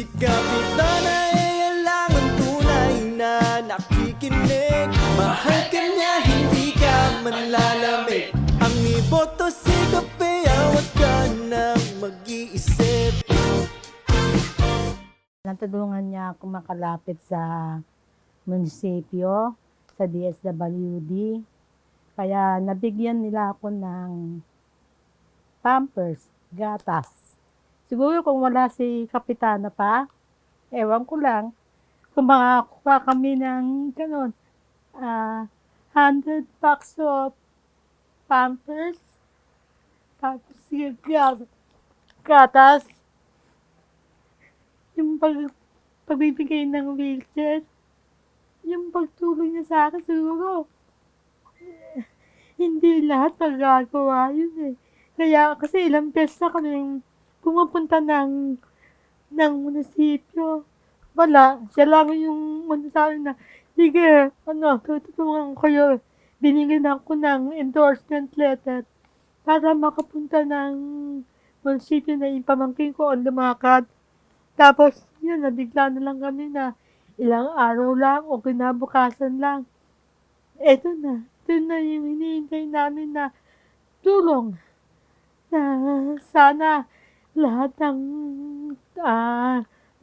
Si Kapitana ay alangan tunay na nakikinig. Mahal ka niya, hindi ka manlalamig. Ang iboto si Kapea, huwag ka nang mag-iisip. Natulungan niya ako makalapit sa munisipyo, sa DSWD. Kaya nabigyan nila ako ng pampers, gatas. Siguro kung wala si Kapitana pa, ewan ko lang, kung makakuha kami ng ganun, 100 packs of pampers, tapos gatas, yung pagbibigay ng wheelchair, yung pagtulong niya sa akin siguro, hindi lahat magagawa yun eh. Kaya kasi ilang beses na kami pumupunta ng munisipyo. Wala, siya lang yung sabi na, sige, tutulungan ko kayo. Binigyan ako ng endorsement letter para makapunta ng munisipyo na ipamangkin ko ang lumakad. Tapos, yun, nabigla na lang kami na ilang araw lang o kinabukasan lang. Ito na yung hinihintay namin na tulong na sana lahat ng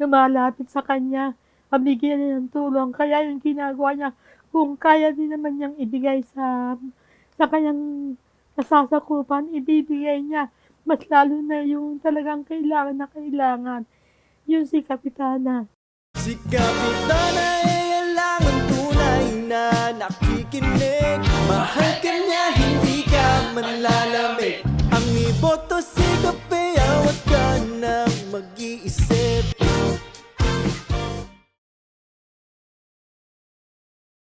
lumalapit sa kanya, mabigyan niya ng tulong. Kaya yung ginagawa niya, kung kaya din naman niyang ibigay sa kanyang nasasakupan, ibibigay niya. Mas lalo na yung talagang kailangan na kailangan. Yun si Kapitana. Si Kapitana ay alangan tunay na nakikinig. Mahal ka niya, hindi ka manlalamig. Ang iboto si Kapea, huwag ka nang mag-iisip.